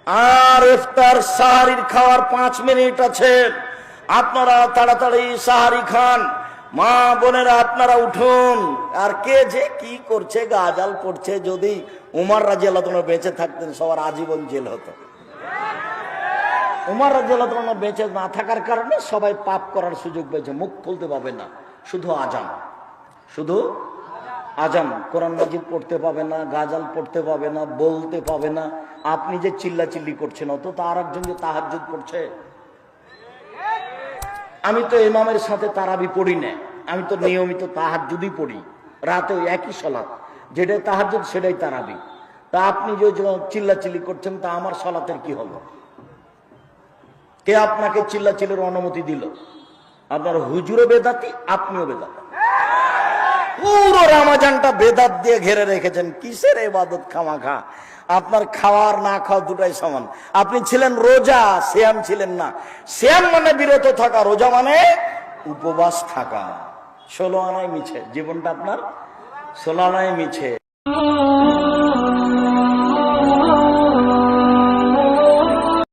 আর ইফতার সাহারির খাওয়ার 5 মিনিট আছে, আপনারা তাড়াতাড়ি সাহারি খান। মা বোনেরা আপনারা উঠুন। আর কে যে কি করছে, গাজাল পড়ছে, যদি উমর রাদিয়াল্লাহু আনহু বেঁচে থাকতেন সবার আজীবন জেল হতো। উমর রাদিয়াল্লাহু আনহু বেঁচে না থাকার কারণে সবাই পাপ করার সুযোগ পেয়েছে, মুখ খুলতে পাবে না, শুধু আজান, শুধু আজান। কোরআন মাজিদ পড়তে পাবে না, গাজাল পড়তে পাবে না, বলতে পাবে না। আপনি যে চিল্লাচিল্লি করছেন, অত তার একজন যে তাহাজ্জুদ পড়ছে। আমি তো ইমামের সাথে তারাবি পড়ি না, আমি তো নিয়মিত তাহাজ্জুদই পড়ি, রাতে ওই একই সালাত, যেটাই তাহাজ্জুদ সেটাই তারাবি। তা আপনি যে চিল্লাচিল্লি করছেন, তা আমার সালাতের কি হলো? কে আপনাকে চিল্লাচিল্লির অনুমতি দিল? আপনার হুজুরও বেদাতি, আপনিও বেদাতি। পুরো রমজানটা বেদাত দিয়ে ঘেরে রেখেছেন, কিসের ইবাদত খামাখা? আপনার খাওয়ার না খাওয়া দুটাই সমান। আপনি ছিলেন রোজা, সিয়াম ছিলেন না। সিয়াম মানে বিরত থাকা, রোজা মানে উপবাস থাকা। 16 আনায় মিছে জীবনটা আপনার, 16 আনায় মিছে।